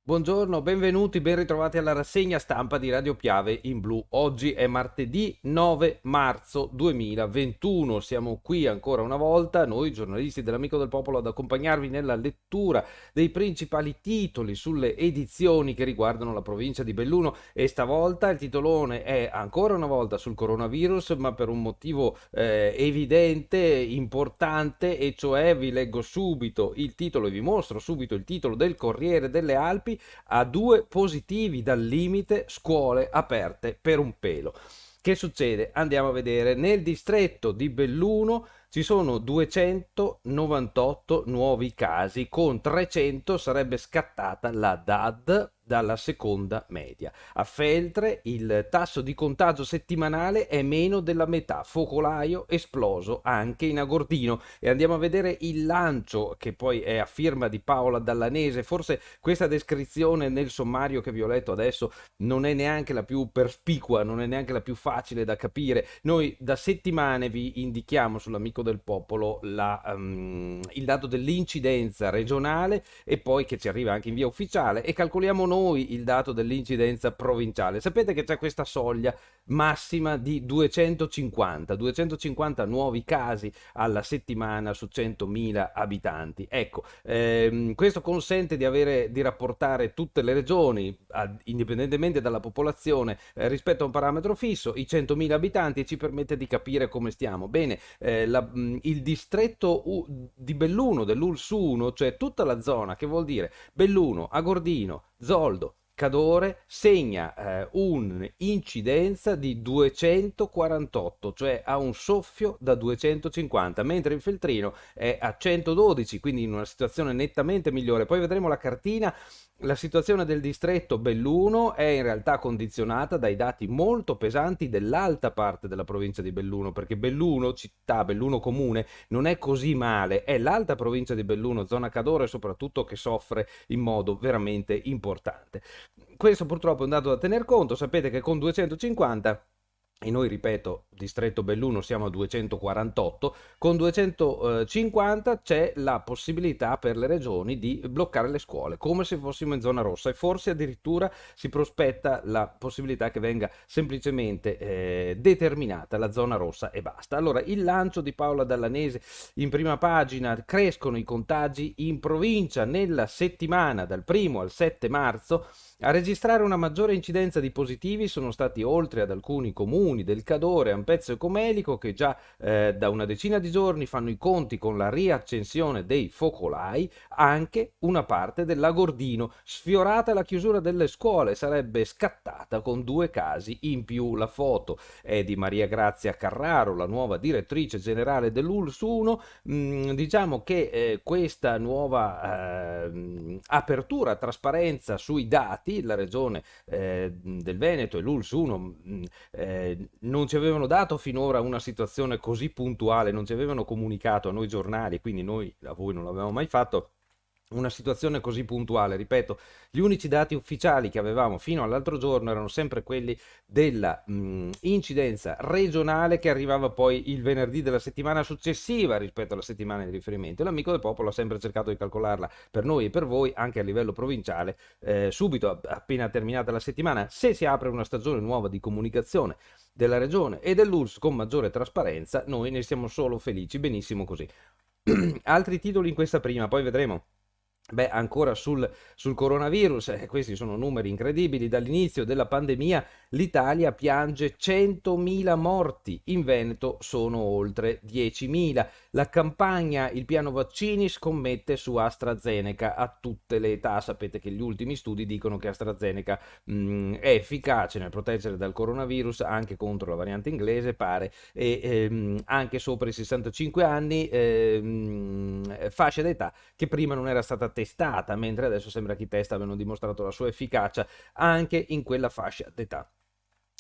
Buongiorno, benvenuti, ben ritrovati alla rassegna stampa di Radio Piave in Blu. Oggi è martedì 9 marzo 2021. Siamo qui ancora una volta, noi giornalisti dell'Amico del Popolo, ad accompagnarvi nella lettura dei principali titoli sulle edizioni che riguardano la provincia di Belluno, e stavolta il titolone è ancora una volta sul coronavirus, ma per un motivo evidente, importante, e cioè vi leggo subito il titolo e vi mostro subito il titolo del Corriere delle Alpi: a 2 positivi dal limite, scuole aperte per un pelo. Che succede? Andiamo a vedere. Nel distretto di Belluno ci sono 298 nuovi casi, con 300 sarebbe scattata la DAD dalla seconda media. A Feltre il tasso di contagio settimanale è meno della metà, focolaio esploso anche in Agordino. E andiamo a vedere il lancio, che poi è a firma di Paola Dallanese. Forse questa descrizione nel sommario che vi ho letto adesso non è neanche la più perspicua, non è neanche la più facile da capire. Noi da settimane vi indichiamo sull'Amico del Popolo il dato dell'incidenza regionale, e poi che ci arriva anche in via ufficiale, e calcoliamo noi il dato dell'incidenza provinciale. Sapete che c'è questa soglia massima di 250 nuovi casi alla settimana su 100.000 abitanti. Ecco, questo consente di rapportare tutte le regioni, indipendentemente dalla popolazione, rispetto a un parametro fisso, i 100.000 abitanti, e ci permette di capire come stiamo. Bene, il distretto di Belluno, dell'ULS 1, cioè tutta la zona, che vuol dire Belluno, Agordino, Zoldo, Cadore, segna un'incidenza di 248, cioè ha un soffio da 250, mentre il Feltrino è a 112, quindi in una situazione nettamente migliore. Poi vedremo la cartina. La situazione del distretto Belluno è in realtà condizionata dai dati molto pesanti dell'alta parte della provincia di Belluno, perché Belluno città, Belluno comune, non è così male, è l'alta provincia di Belluno, zona Cadore soprattutto, che soffre in modo veramente importante. Questo purtroppo è un dato da tener conto. Sapete che con 250, e noi, ripeto, distretto Belluno siamo a 248, con 250 c'è la possibilità per le regioni di bloccare le scuole, come se fossimo in zona rossa, e forse addirittura si prospetta la possibilità che venga semplicemente determinata la zona rossa e basta. Allora, il lancio di Paola Dallanese in prima pagina: crescono i contagi in provincia nella settimana dal 1° al 7 marzo. A registrare una maggiore incidenza di positivi sono stati, oltre ad alcuni comuni del Cadore, Ampezzo e Comelico, che già da una decina di giorni fanno i conti con la riaccensione dei focolai, anche una parte dell'Agordino. Sfiorata la chiusura delle scuole, sarebbe scattata con 2 casi in più. La foto è di Maria Grazia Carraro, la nuova direttrice generale dell'ULS 1. Diciamo che questa nuova apertura, trasparenza sui dati, la regione del Veneto e l'ULS 1 non ci avevano dato finora una situazione così puntuale, non ci avevano comunicato a noi giornali, quindi noi a voi non l'avevamo mai fatto, una situazione così puntuale. Ripeto, gli unici dati ufficiali che avevamo fino all'altro giorno erano sempre quelli della incidenza regionale, che arrivava poi il venerdì della settimana successiva rispetto alla settimana di riferimento. L'Amico del Popolo ha sempre cercato di calcolarla per noi e per voi anche a livello provinciale, subito appena terminata la settimana. Se si apre una stagione nuova di comunicazione della regione e dell'ULS con maggiore trasparenza, noi ne siamo solo felici. Benissimo così. Altri titoli in questa prima, poi vedremo. Beh, ancora sul coronavirus, questi sono numeri incredibili. Dall'inizio della pandemia l'Italia piange 100.000 morti, in Veneto sono oltre 10.000. La campagna Il piano vaccini scommette su AstraZeneca a tutte le età. Sapete che gli ultimi studi dicono che AstraZeneca è efficace nel proteggere dal coronavirus anche contro la variante inglese, pare, e anche sopra i 65 anni, fascia d'età che prima non era stata testata, mentre adesso sembra che i test abbiano dimostrato la sua efficacia anche in quella fascia d'età.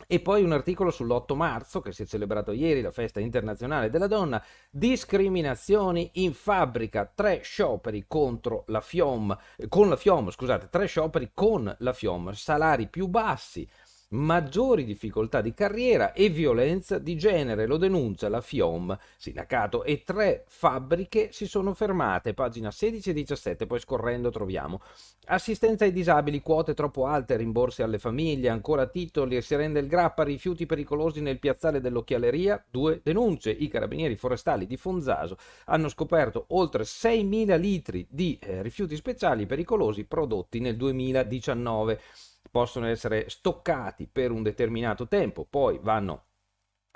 E poi un articolo sull'8 marzo, che si è celebrato ieri, la festa internazionale della donna: discriminazioni in fabbrica, 3 scioperi contro la FIOM, con la FIOM, scusate, 3 scioperi con la FIOM, salari più bassi, maggiori difficoltà di carriera e violenza di genere, lo denuncia la FIOM, sindacato, e 3 fabbriche si sono fermate, pagina 16 e 17, poi scorrendo troviamo assistenza ai disabili, quote troppo alte, rimborsi alle famiglie, ancora titoli, si rende il Grappa, rifiuti pericolosi nel piazzale dell'occhialeria, 2 denunce, i carabinieri forestali di Fonzaso hanno scoperto oltre 6.000 litri di rifiuti speciali pericolosi prodotti nel 2019. Possono essere stoccati per un determinato tempo, poi vanno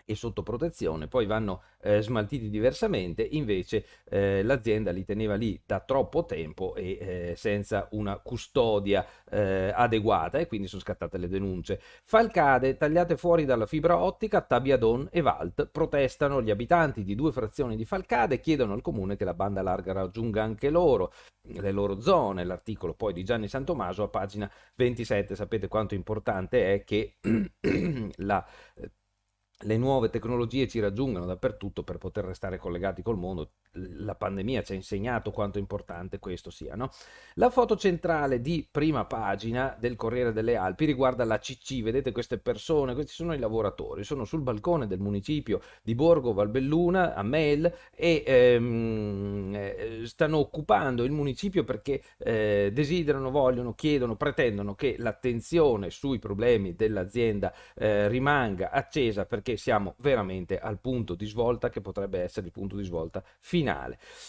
e sotto protezione, poi vanno smaltiti diversamente, invece l'azienda li teneva lì da troppo tempo e senza una custodia adeguata, e quindi sono scattate le denunce. Falcade, tagliate fuori dalla fibra ottica, Tabiadon e Valt, protestano gli abitanti di 2 frazioni di Falcade, chiedono al comune che la banda larga raggiunga anche loro, le loro zone. L'articolo poi di Gianni Santomaso a pagina 27. Sapete quanto importante è che la le nuove tecnologie ci raggiungano dappertutto per poter restare collegati col mondo. La pandemia ci ha insegnato quanto importante questo sia, no? La foto centrale di prima pagina del Corriere delle Alpi riguarda la CC. Vedete queste persone, questi sono i lavoratori, sono sul balcone del municipio di Borgo Valbelluna a Mel e stanno occupando il municipio perché desiderano, vogliono, chiedono, pretendono che l'attenzione sui problemi dell'azienda rimanga accesa, perché siamo veramente al punto di svolta che potrebbe essere il punto di svolta finale.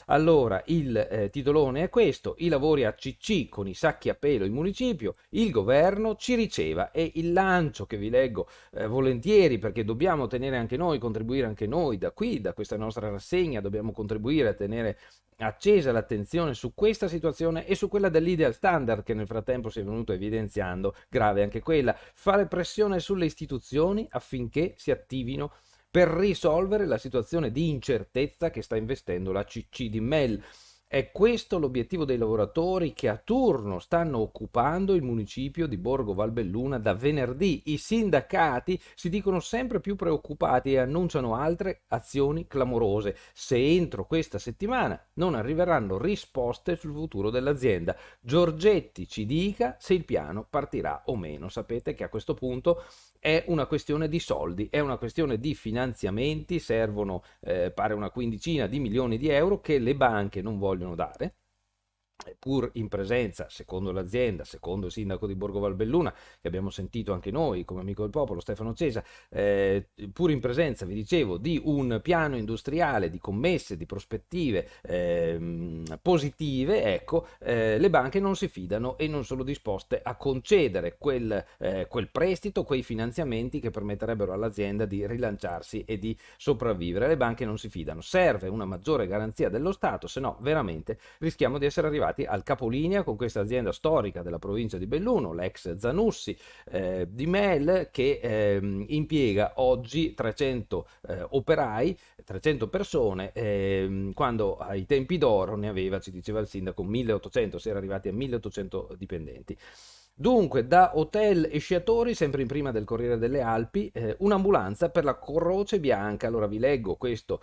Allora, il titolone è questo: i lavori ACC con i sacchi a pelo in municipio, il governo ci riceva, e il lancio che vi leggo volentieri, perché dobbiamo tenere anche noi, contribuire anche noi da qui, da questa nostra rassegna, dobbiamo contribuire a tenere accesa l'attenzione su questa situazione e su quella dell'ideal standard, che nel frattempo si è venuto evidenziando, grave anche quella. Fare pressione sulle istituzioni affinché si attivino per risolvere la situazione di incertezza che sta investendo la CC di Mel. È questo l'obiettivo dei lavoratori che a turno stanno occupando il municipio di Borgo Valbelluna da venerdì. I sindacati si dicono sempre più preoccupati e annunciano altre azioni clamorose se entro questa settimana non arriveranno risposte sul futuro dell'azienda. Giorgetti ci dica se il piano partirà o meno. Sapete che a questo punto è una questione di soldi, è una questione di finanziamenti, servono pare una quindicina di milioni di euro che le banche non vogliono dare, pur in presenza, secondo l'azienda, secondo il sindaco di Borgo Valbelluna, che abbiamo sentito anche noi come amico del popolo, Stefano Cesa, pur in presenza, vi dicevo, di un piano industriale, di commesse, di prospettive positive, ecco, le banche non si fidano e non sono disposte a concedere quel prestito, quei finanziamenti che permetterebbero all'azienda di rilanciarsi e di sopravvivere. Le banche non si fidano, serve una maggiore garanzia dello Stato, se no veramente rischiamo di essere arrivati al capolinea con questa azienda storica della provincia di Belluno, l'ex Zanussi di Mel, che impiega oggi 300 operai, 300 persone, quando ai tempi d'oro ne aveva, ci diceva il sindaco, 1800, si era arrivati a 1800 dipendenti. Dunque, da hotel e sciatori, sempre in prima del Corriere delle Alpi, un'ambulanza per la Croce Bianca. Allora vi leggo questo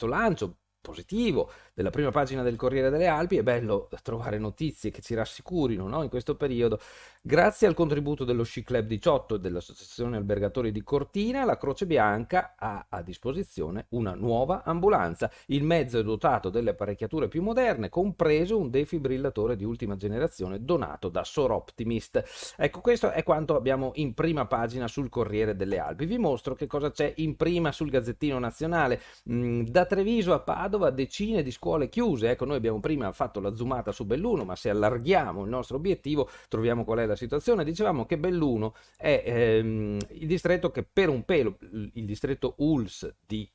lancio positivo della prima pagina del Corriere delle Alpi. È bello trovare notizie che ci rassicurino, no? In questo periodo. Grazie al contributo dello Sci Club 18 e dell'Associazione Albergatori di Cortina, la Croce Bianca ha a disposizione una nuova ambulanza. Il mezzo è dotato delle apparecchiature più moderne, compreso un defibrillatore di ultima generazione donato da Soroptimist. Ecco, questo è quanto abbiamo in prima pagina sul Corriere delle Alpi. Vi mostro che cosa c'è in prima sul Gazzettino Nazionale. Da Treviso a Padova decine di scuole chiuse. Ecco, noi abbiamo prima fatto la zoomata su Belluno, ma se allarghiamo il nostro obiettivo troviamo qual è la situazione. Dicevamo che Belluno è il distretto che per un pelo, il distretto ULS di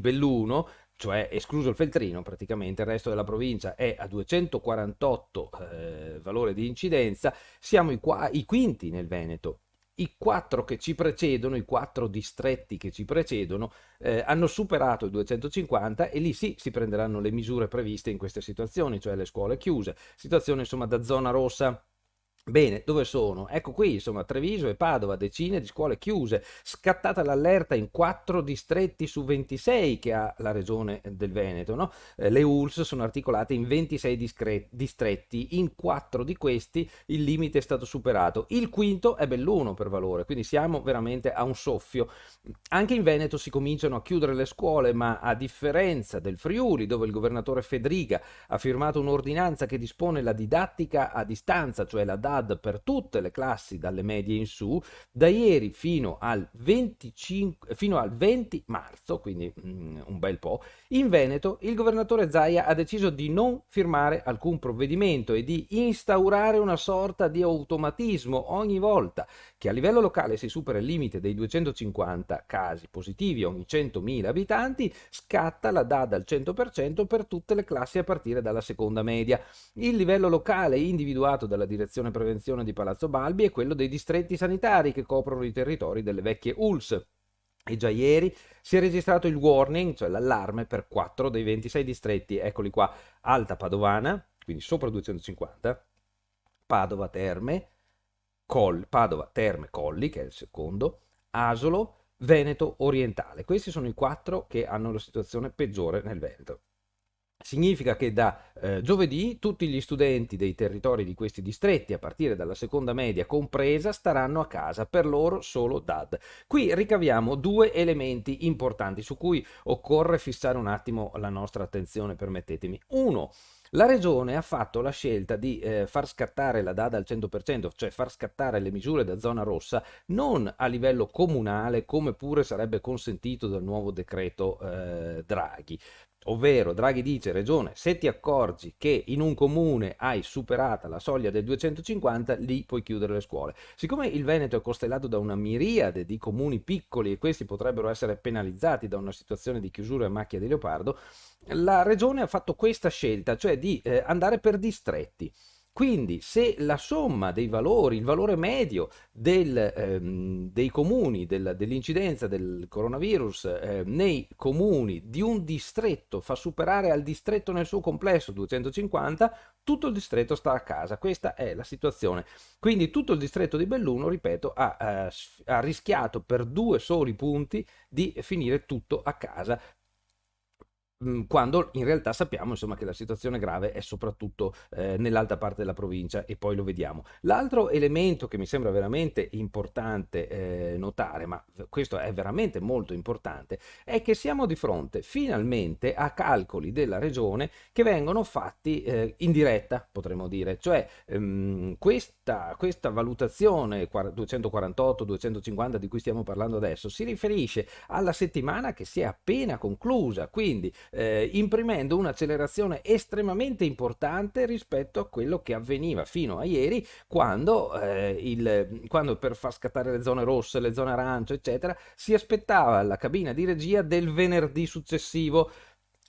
Belluno, cioè escluso il Feltrino, praticamente il resto della provincia è a 248 valore di incidenza. Siamo i quinti nel Veneto. I 4 che ci precedono, i 4 distretti che ci precedono, hanno superato i 250, e lì sì si prenderanno le misure previste in queste situazioni, cioè le scuole chiuse, situazione insomma da zona rossa. Bene, dove sono? Ecco qui, insomma, Treviso e Padova, decine di scuole chiuse, scattata l'allerta in 4 distretti su 26 che ha la regione del Veneto, no? Le ULS sono articolate in 26 distretti, in 4 di questi il limite è stato superato, il quinto è Belluno per valore, quindi siamo veramente a un soffio. Anche in Veneto si cominciano a chiudere le scuole, ma a differenza del Friuli, dove il governatore Fedriga ha firmato un'ordinanza che dispone la didattica a distanza, cioè la DAD per tutte le classi dalle medie in su, da ieri fino al 20 marzo, quindi un bel po', in Veneto il governatore Zaia ha deciso di non firmare alcun provvedimento e di instaurare una sorta di automatismo ogni volta che a livello locale si supera il limite dei 250 casi positivi ogni 100.000 abitanti, scatta la DAD al 100% per tutte le classi a partire dalla seconda media. Il livello locale individuato dalla direzione prevenzione di Palazzo Balbi è quello dei distretti sanitari che coprono i territori delle vecchie ULS. E già ieri si è registrato il warning, cioè l'allarme per 4 dei 26 distretti, eccoli qua: Alta Padovana, quindi sopra 250, Padova Terme, Padova Terme Colli, che è il secondo, Asolo, Veneto Orientale. Questi sono i 4 che hanno la situazione peggiore nel Veneto. Significa che da giovedì tutti gli studenti dei territori di questi distretti, a partire dalla seconda media compresa, staranno a casa, per loro solo DAD. Qui ricaviamo 2 elementi importanti su cui occorre fissare un attimo la nostra attenzione, permettetemi. Uno, la regione ha fatto la scelta di far scattare la DAD al 100%, cioè far scattare le misure da zona rossa, non a livello comunale, come pure sarebbe consentito dal nuovo decreto Draghi. Ovvero, Draghi dice: Regione, se ti accorgi che in un comune hai superata la soglia del 250, lì puoi chiudere le scuole. Siccome il Veneto è costellato da una miriade di comuni piccoli e questi potrebbero essere penalizzati da una situazione di chiusura a macchia di leopardo, la Regione ha fatto questa scelta, cioè di andare per distretti. Quindi, se la somma dei valori, il valore medio dei comuni, dell'incidenza del coronavirus nei comuni di un distretto fa superare al distretto nel suo complesso 250, tutto il distretto sta a casa. Questa è la situazione. Quindi tutto il distretto di Belluno, ripeto, ha rischiato per 2 soli punti di finire tutto a casa, quando in realtà sappiamo, insomma, che la situazione grave è soprattutto nell'alta parte della provincia, e poi lo vediamo. L'altro elemento che mi sembra veramente importante notare, ma questo è veramente molto importante, è che siamo di fronte finalmente a calcoli della regione che vengono fatti in diretta, potremmo dire, cioè questa valutazione 248-250 di cui stiamo parlando adesso si riferisce alla settimana che si è appena conclusa, quindi imprimendo un'accelerazione estremamente importante rispetto a quello che avveniva fino a ieri, quando per far scattare le zone rosse, le zone arancio, eccetera, si aspettava la cabina di regia del venerdì successivo.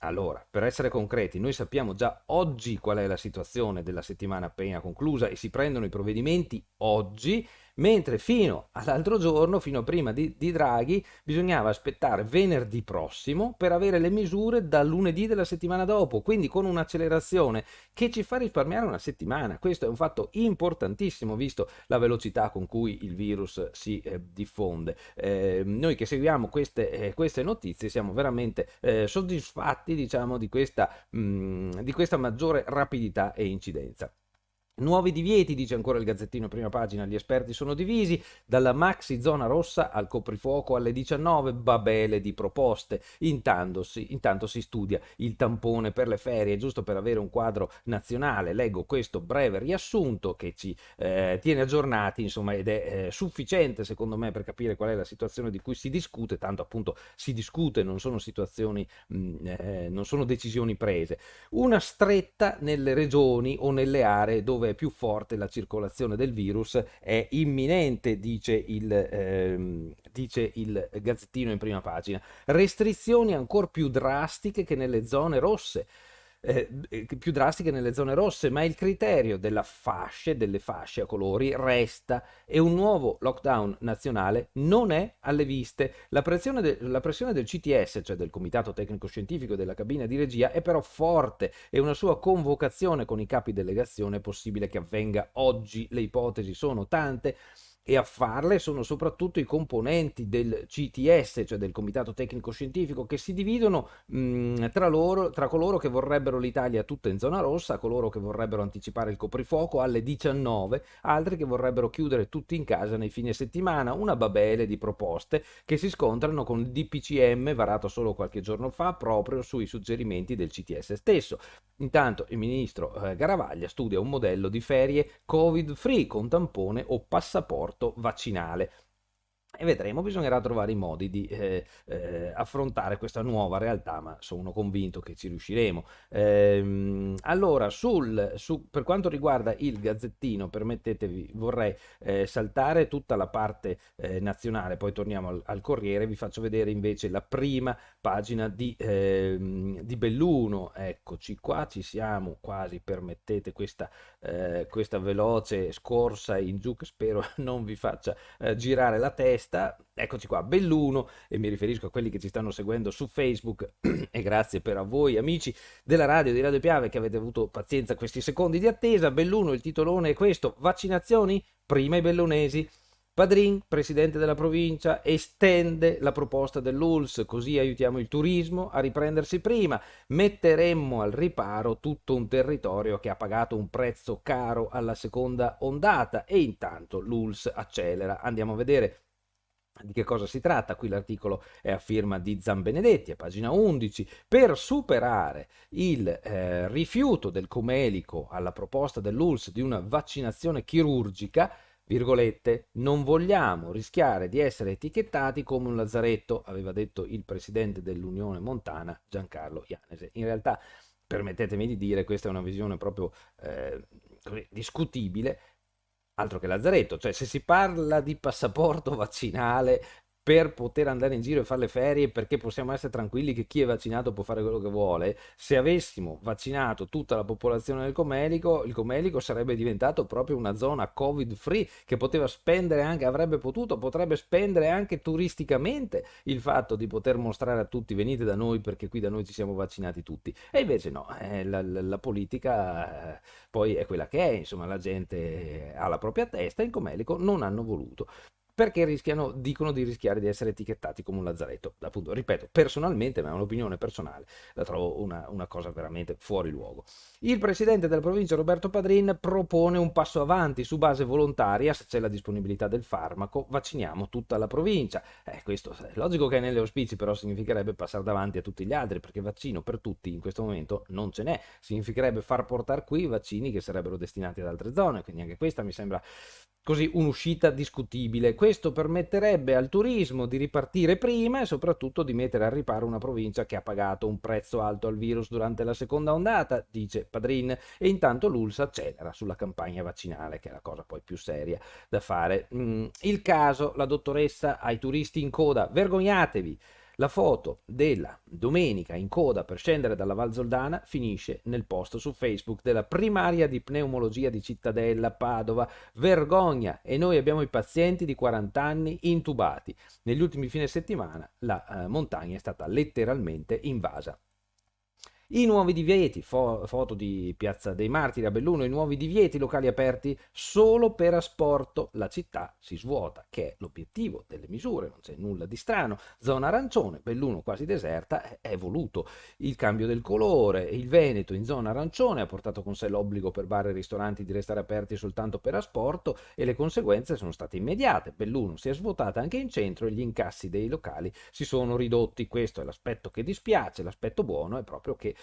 Allora, per essere concreti, noi sappiamo già oggi qual è la situazione della settimana appena conclusa e si prendono i provvedimenti oggi, mentre fino all'altro giorno, fino a prima di Draghi, bisognava aspettare venerdì prossimo per avere le misure da lunedì della settimana dopo, quindi con un'accelerazione che ci fa risparmiare una settimana. Questo è un fatto importantissimo, visto la velocità con cui il virus si diffonde. Noi che seguiamo queste notizie siamo veramente soddisfatti, diciamo, di questa maggiore rapidità e incidenza. Nuovi divieti, dice ancora il Gazzettino prima pagina, gli esperti sono divisi, dalla maxi zona rossa al coprifuoco alle 19, babele di proposte. Intanto si studia il tampone per le ferie, giusto per avere un quadro nazionale. Leggo questo breve riassunto che ci tiene aggiornati, insomma, ed è sufficiente secondo me per capire qual è la situazione di cui si discute, tanto appunto si discute, non sono situazioni, non sono decisioni prese. Una stretta nelle regioni o nelle aree dove è più forte la circolazione del virus è imminente, dice il Gazzettino in prima pagina. Restrizioni ancora più drastiche che nelle zone rosse. più drastiche nelle zone rosse, ma il criterio delle fasce a colori resta e un nuovo lockdown nazionale non è alle viste. La pressione del CTS, cioè del Comitato Tecnico Scientifico e della cabina di regia, è però forte e una sua convocazione con i capi delegazione è possibile che avvenga oggi. Le ipotesi sono tante e a farle sono soprattutto i componenti del CTS, cioè del Comitato Tecnico Scientifico, che si dividono tra coloro che vorrebbero l'Italia tutta in zona rossa, coloro che vorrebbero anticipare il coprifuoco alle 19, altri che vorrebbero chiudere tutti in casa nei fine settimana, una babele di proposte che si scontrano con il DPCM varato solo qualche giorno fa proprio sui suggerimenti del CTS stesso. Intanto il ministro Garavaglia studia un modello di ferie covid-free con tampone o passaporto vaccinale. E vedremo, bisognerà trovare i modi di affrontare questa nuova realtà, ma sono convinto che ci riusciremo. Allora, per quanto riguarda il Gazzettino, permettetevi, vorrei saltare tutta la parte nazionale, poi torniamo al Corriere, vi faccio vedere invece la prima pagina di Belluno. Eccoci qua, ci siamo quasi, permettete questa veloce scorsa in giù che spero non vi faccia girare la testa. Eccoci qua, Belluno, e mi riferisco a quelli che ci stanno seguendo su Facebook e grazie per a voi amici della radio di Radio Piave che avete avuto pazienza questi secondi di attesa. Belluno, il titolone è questo: vaccinazioni prima i bellunesi. Padrin, presidente della provincia, estende la proposta dell'ULSS, così aiutiamo il turismo a riprendersi prima. Metteremmo al riparo tutto un territorio che ha pagato un prezzo caro alla seconda ondata e intanto l'ULSS accelera. Andiamo a vedere di che cosa si tratta. Qui l'articolo è a firma di Zambenedetti, a pagina 11. Per superare il rifiuto del Comelico alla proposta dell'ULSS di una vaccinazione chirurgica, virgolette, non vogliamo rischiare di essere etichettati come un lazzaretto, aveva detto il presidente dell'Unione Montana Giancarlo Ianese. In realtà, permettetemi di dire, questa è una visione proprio discutibile, altro che lazzaretto. Cioè, se si parla di passaporto vaccinale per poter andare in giro e fare le ferie, perché possiamo essere tranquilli che chi è vaccinato può fare quello che vuole, se avessimo vaccinato tutta la popolazione del Comelico, il Comelico sarebbe diventato proprio una zona covid free che poteva spendere anche, potrebbe spendere anche turisticamente il fatto di poter mostrare a tutti: venite da noi perché qui da noi ci siamo vaccinati tutti. E invece no, la politica poi è quella che è, insomma, la gente ha la propria testa, in Comelico non hanno voluto, perché dicono di rischiare di essere etichettati come un lazzaretto. Appunto, ripeto, personalmente, ma è un'opinione personale, la trovo una cosa veramente fuori luogo. Il presidente della provincia, Roberto Padrin, propone un passo avanti su base volontaria: se c'è la disponibilità del farmaco, vacciniamo tutta la provincia. Questo è logico che è nelle auspici, però significherebbe passare davanti a tutti gli altri, perché vaccino per tutti in questo momento non ce n'è. Significherebbe far portare qui vaccini che sarebbero destinati ad altre zone, quindi anche questa mi sembra così un'uscita discutibile. Questo permetterebbe al turismo di ripartire prima e soprattutto di mettere al riparo una provincia che ha pagato un prezzo alto al virus durante la seconda ondata, dice Padrin, e intanto l'ULSS accelera sulla campagna vaccinale, che è la cosa poi più seria da fare. Il caso, la dottoressa ai turisti in coda: vergognatevi. La foto della domenica in coda per scendere dalla Val Zoldana finisce nel post su Facebook della primaria di pneumologia di Cittadella, Padova. Vergogna, e noi abbiamo i pazienti di 40 anni intubati. Negli ultimi fine settimana la montagna è stata letteralmente invasa. I nuovi divieti, foto di Piazza dei Martiri a Belluno: i nuovi divieti, locali aperti solo per asporto, la città si svuota, che è l'obiettivo delle misure, non c'è nulla di strano. Zona arancione, Belluno quasi deserta, è voluto. Il cambio del colore: il Veneto in zona arancione ha portato con sé l'obbligo per bar e ristoranti di restare aperti soltanto per asporto e le conseguenze sono state immediate. Belluno si è svuotata anche in centro e gli incassi dei locali si sono ridotti. Questo è l'aspetto che dispiace. L'aspetto buono è proprio che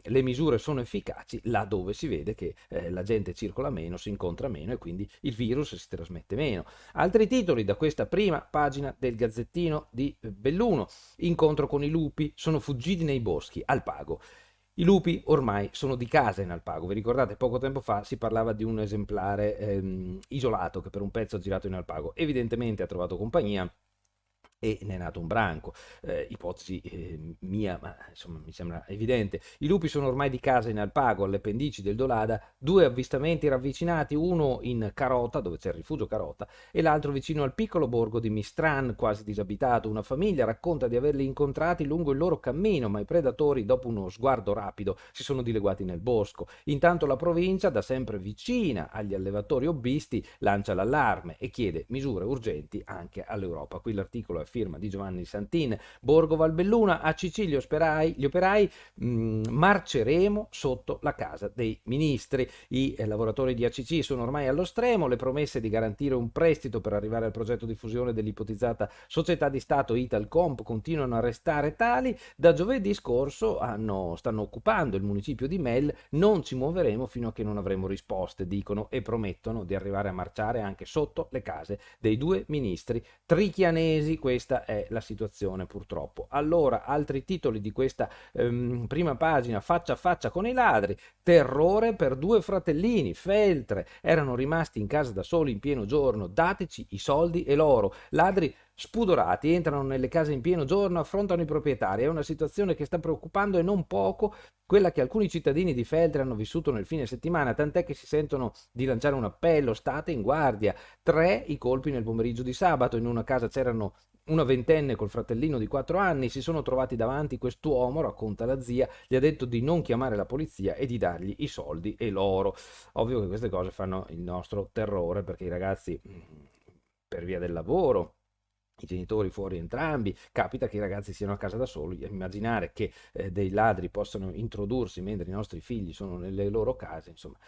le misure sono efficaci là dove si vede che la gente circola meno, si incontra meno e quindi il virus si trasmette meno. Altri titoli da questa prima pagina del Gazzettino di Belluno: incontro con i lupi, sono fuggiti nei boschi, Alpago. I lupi ormai sono di casa in Alpago. Vi ricordate, poco tempo fa si parlava di un esemplare isolato che per un pezzo ha girato in Alpago, evidentemente ha trovato compagnia e ne è nato un branco. Ipotesi mia, ma insomma mi sembra evidente. I lupi sono ormai di casa in Alpago, alle pendici del Dolada, due avvistamenti ravvicinati, uno in Carota, dove c'è il rifugio Carota, e l'altro vicino al piccolo borgo di Mistran, quasi disabitato. Una famiglia racconta di averli incontrati lungo il loro cammino, ma i predatori, dopo uno sguardo rapido, si sono dileguati nel bosco. Intanto la provincia, da sempre vicina agli allevatori hobbisti, lancia l'allarme e chiede misure urgenti anche all'Europa. Qui l'articolo è firma di Giovanni Santin. Borgo Valbelluna, ACC, gli operai marceremo sotto la casa dei ministri. I lavoratori di ACC sono ormai allo stremo, le promesse di garantire un prestito per arrivare al progetto di fusione dell'ipotizzata società di Stato Italcomp continuano a restare tali. Da giovedì scorso stanno occupando il municipio di Mel, non ci muoveremo fino a che non avremo risposte, dicono, e promettono di arrivare a marciare anche sotto le case dei due ministri trichianesi. Questa è la situazione purtroppo. Allora, altri titoli di questa prima pagina: faccia a faccia con i ladri, terrore per due fratellini, Feltre, erano rimasti in casa da soli in pieno giorno, dateci i soldi e l'oro. Ladri spudorati entrano nelle case in pieno giorno, affrontano i proprietari. È una situazione che sta preoccupando e non poco quella che alcuni cittadini di Feltre hanno vissuto nel fine settimana, tant'è che si sentono di lanciare un appello: state in guardia. 3 i colpi nel pomeriggio di sabato, in una casa c'erano una ventenne col fratellino di 4 anni, si sono trovati davanti quest'uomo, racconta la zia, gli ha detto di non chiamare la polizia e di dargli i soldi e l'oro. Ovvio che queste cose fanno il nostro terrore, perché i ragazzi, per via del lavoro, i genitori fuori entrambi, capita che i ragazzi siano a casa da soli. Immaginare che dei ladri possano introdursi mentre i nostri figli sono nelle loro case, insomma.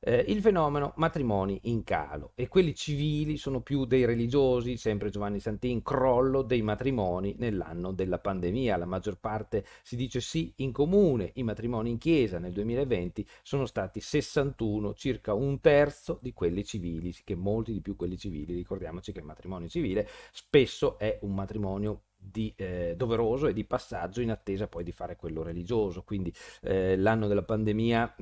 Il fenomeno matrimoni in calo, e quelli civili sono più dei religiosi, sempre Giovanni Santin, crollo dei matrimoni nell'anno della pandemia, la maggior parte si dice sì in comune. I matrimoni in chiesa nel 2020 sono stati 61, circa un terzo di quelli civili, che molti di più quelli civili. Ricordiamoci che il matrimonio civile spesso è un matrimonio doveroso e di passaggio in attesa poi di fare quello religioso. Quindi l'anno della pandemia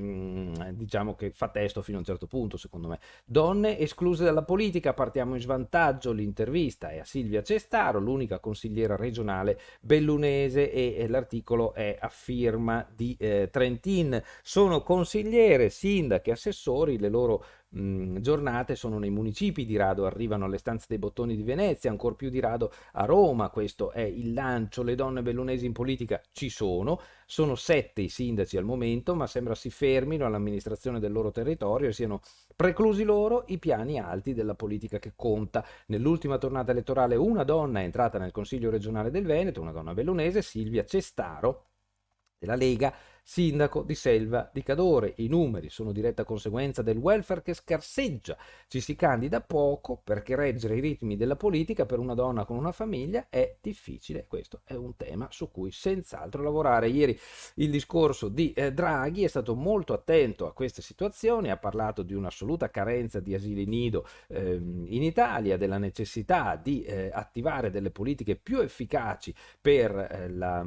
diciamo che fa testo fino a un certo punto, secondo me. Donne escluse dalla politica, partiamo in svantaggio. L'intervista è a Silvia Cestaro, l'unica consigliera regionale bellunese, e l'articolo è a firma di Trentin. Sono consigliere, sindache, assessori, le loro giornate sono nei municipi. Di rado arrivano alle stanze dei bottoni di Venezia, ancor più di rado a Roma. Questo è il lancio. Le donne bellunesi in politica ci sono 7 i sindaci al momento, ma sembra si fermino all'amministrazione del loro territorio e siano preclusi loro i piani alti della politica che conta. Nell'ultima tornata elettorale una donna è entrata nel Consiglio regionale del Veneto, una donna bellunese, Silvia Cestaro, della Lega, sindaco di Selva di Cadore. I numeri sono diretta conseguenza del welfare che scarseggia. Ci si candida poco perché reggere i ritmi della politica per una donna con una famiglia è difficile. Questo è un tema su cui senz'altro lavorare. Ieri il discorso di Draghi è stato molto attento a queste situazioni, ha parlato di un'assoluta carenza di asili nido in Italia, della necessità di attivare delle politiche più efficaci per la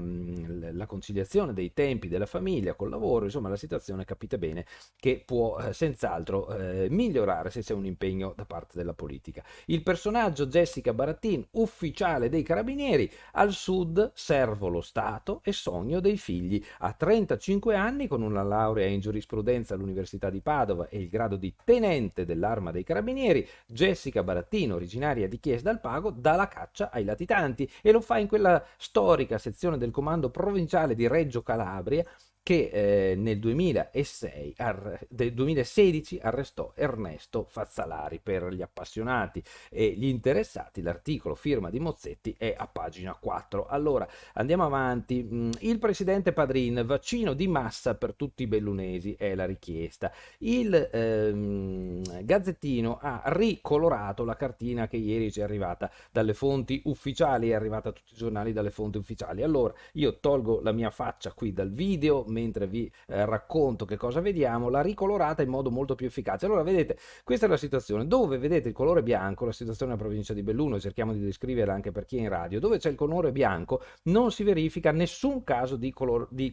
conciliazione dei tempi della famiglia col lavoro. Insomma, la situazione, capite bene, che può senz'altro migliorare se c'è un impegno da parte della politica. Il personaggio Jessica Barattin, ufficiale dei carabinieri, al sud servo lo Stato e sogno dei figli. A 35 anni, con una laurea in giurisprudenza all'Università di Padova e il grado di tenente dell'Arma dei Carabinieri, Jessica Barattin, originaria di Chiesa d'Al Pago, dà la caccia ai latitanti, e lo fa in quella storica sezione del comando provinciale di Reggio Calabria che nel 2016 arrestò Ernesto Fazzalari. Per gli appassionati e gli interessati, l'articolo firma di Mozzetti è a pagina 4. Allora, andiamo avanti. Il presidente Padrin, vaccino di massa per tutti i bellunesi è la richiesta. Il Gazzettino ha ricolorato la cartina che ieri ci è arrivata dalle fonti ufficiali, è arrivata a tutti i giornali dalle fonti ufficiali. Allora, io tolgo la mia faccia qui dal video mentre vi racconto che cosa vediamo, l'ha ricolorata in modo molto più efficace. Allora, vedete, questa è la situazione. Dove vedete il colore bianco, la situazione nella provincia di Belluno, cerchiamo di descriverla anche per chi è in radio, dove c'è il colore bianco non si verifica nessun caso di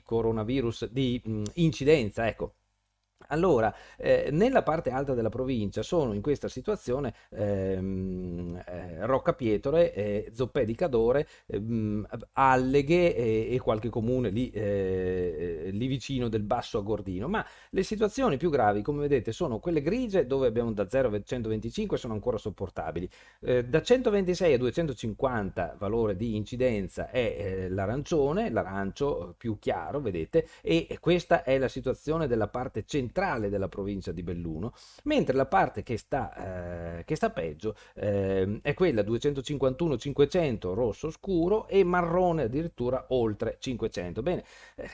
coronavirus, di incidenza, ecco. Allora, nella parte alta della provincia sono in questa situazione Roccapietore, Zoppè di Cadore, Alleghe e qualche comune lì vicino del Basso Agordino. Ma le situazioni più gravi, come vedete, sono quelle grigie dove abbiamo da 0 a 125 sono ancora sopportabili. Da 126 a 250 valore di incidenza è l'arancione, l'arancio più chiaro, vedete, e questa è la situazione della parte centrale della provincia di Belluno, mentre la parte che sta peggio è quella 251-500 rosso scuro e marrone addirittura oltre 500. Bene,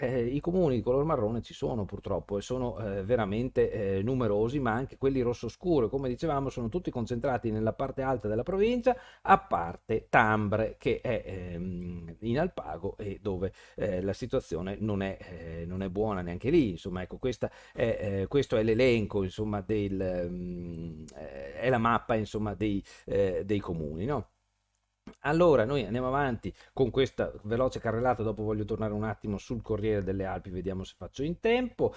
i comuni di color marrone ci sono purtroppo e sono veramente numerosi, ma anche quelli rosso scuro, come dicevamo, sono tutti concentrati nella parte alta della provincia, a parte Tambre che è in Alpago e dove la situazione non è buona neanche lì. Insomma, ecco, questo è l'elenco, insomma, è la mappa, insomma, dei comuni, no? Allora, noi andiamo avanti con questa veloce carrellata, dopo voglio tornare un attimo sul Corriere delle Alpi, vediamo se faccio in tempo.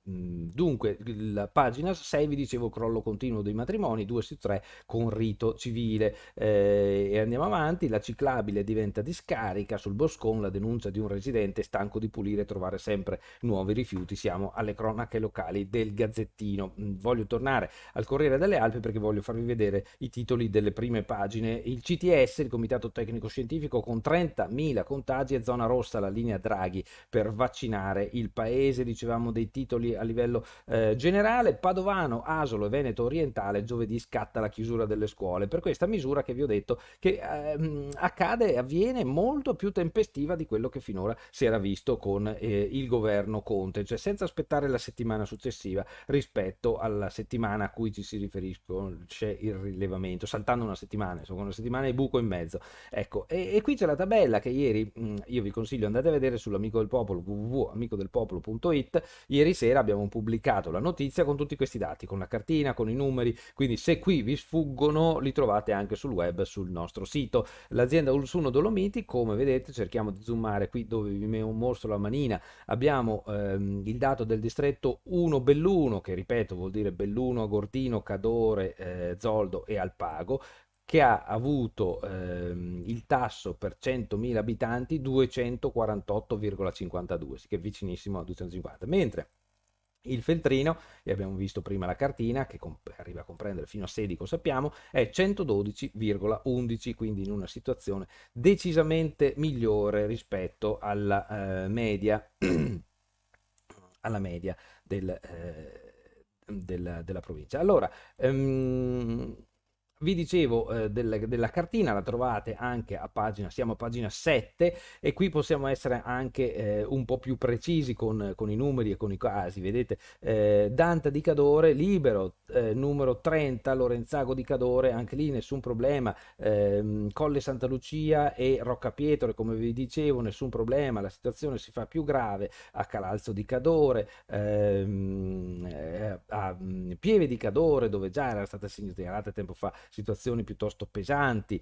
Dunque, la pagina 6 vi dicevo crollo continuo dei matrimoni, 2 su 3 con rito civile. E andiamo avanti, la ciclabile diventa discarica, sul Boscon la denuncia di un residente stanco di pulire e trovare sempre nuovi rifiuti, siamo alle cronache locali del Gazzettino. Voglio tornare al Corriere delle Alpi perché voglio farvi vedere i titoli delle prime pagine. Il CTS, il Comitato Tecnico Scientifico, con 30.000 contagi e zona rossa, la linea Draghi per vaccinare il paese. Dicevamo dei titoli a livello generale. Padovano, Asolo e Veneto Orientale, giovedì scatta la chiusura delle scuole per questa misura che vi ho detto che accade e avviene molto più tempestiva di quello che finora si era visto con il governo Conte, cioè senza aspettare la settimana successiva rispetto alla settimana a cui ci si riferisce il rilevamento, saltando una settimana, insomma una settimana e buco in mezzo. Ecco, e qui c'è la tabella che ieri io vi consiglio, andate a vedere sull'Amico del Popolo, www.amicodelpopolo.it. Ieri sera abbiamo pubblicato la notizia con tutti questi dati, con la cartina, con i numeri, quindi se qui vi sfuggono li trovate anche sul web, sul nostro sito. L'azienda Ulsuno Dolomiti, come vedete, cerchiamo di zoomare qui dove vi mostro la manina, abbiamo il dato del distretto 1 Belluno, che ripeto vuol dire Belluno, Agortino, Cadore, Zoldo e Alpago, che ha avuto il tasso per 100.000 abitanti 248,52, che è vicinissimo a 250, mentre il Feltrino, e abbiamo visto prima la cartina, che arriva a comprendere fino a Sedico, sappiamo, è 112,11, quindi in una situazione decisamente migliore rispetto alla media della provincia. Allora, vi dicevo della cartina, la trovate anche a pagina, siamo a pagina 7 e qui possiamo essere anche un po' più precisi con i numeri e con i casi. Vedete, Danta di Cadore, libero, numero 30, Lorenzago di Cadore, anche lì nessun problema, Colle Santa Lucia e Roccapietore, come vi dicevo, nessun problema, la situazione si fa più grave a Calalzo di Cadore, a Pieve di Cadore, dove già era stata segnalata tempo fa situazioni piuttosto pesanti,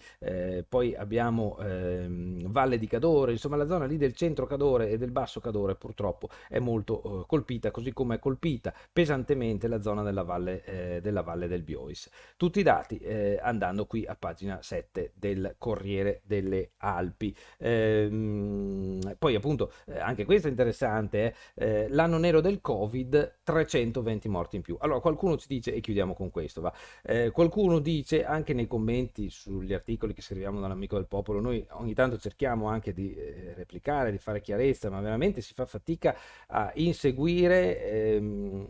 poi abbiamo Valle di Cadore, insomma la zona lì del centro Cadore e del basso Cadore purtroppo è molto colpita, così come è colpita pesantemente la zona della Valle del Biois. Tutti i dati andando qui a pagina 7 del Corriere delle Alpi. Poi appunto anche questo è interessante, l'anno nero del Covid, 320 morti in più. Allora qualcuno ci dice, e chiudiamo con questo, va, qualcuno dice anche nei commenti sugli articoli che scriviamo dall'Amico del Popolo, noi ogni tanto cerchiamo anche di replicare, di fare chiarezza, ma veramente si fa fatica a inseguire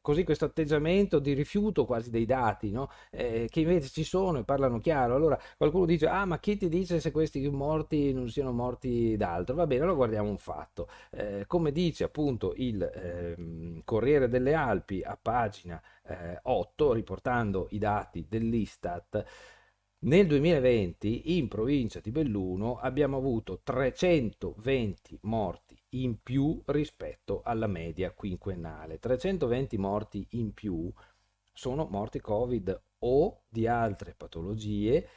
così questo atteggiamento di rifiuto quasi dei dati, no? Che invece ci sono e parlano chiaro. Allora qualcuno dice, ah ma chi ti dice se questi morti non siano morti d'altro? Va bene, allora guardiamo un fatto. Come dice appunto il Corriere delle Alpi a pagina 8, riportando i dati dell'Istat, nel 2020 in provincia di Belluno abbiamo avuto 320 morti in più rispetto alla media quinquennale. 320 morti in più sono morti Covid o di altre patologie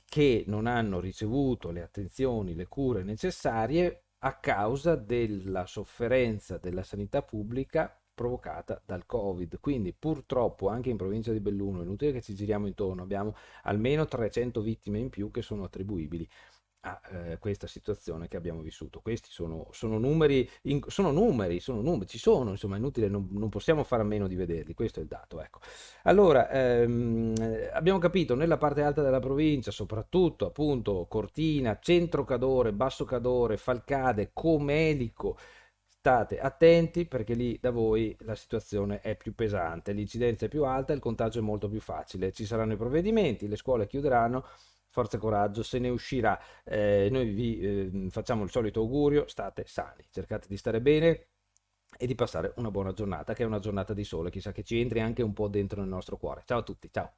che non hanno ricevuto le attenzioni, le cure necessarie a causa della sofferenza della sanità pubblica provocata dal Covid. Quindi purtroppo anche in provincia di Belluno, è inutile che ci giriamo intorno, abbiamo almeno 300 vittime in più che sono attribuibili a questa situazione che abbiamo vissuto. Questi sono numeri, sono numeri, ci sono, insomma, è inutile, non possiamo fare a meno di vederli, questo è il dato, ecco. Allora, abbiamo capito nella parte alta della provincia, soprattutto appunto Cortina, Centro Cadore, Basso Cadore, Falcade, Comelico, state attenti perché lì da voi la situazione è più pesante, l'incidenza è più alta, il contagio è molto più facile. Ci saranno i provvedimenti, le scuole chiuderanno, forza e coraggio, se ne uscirà. Noi vi facciamo il solito augurio, state sani, cercate di stare bene e di passare una buona giornata, che è una giornata di sole, chissà che ci entri anche un po' dentro nel nostro cuore. Ciao a tutti, ciao.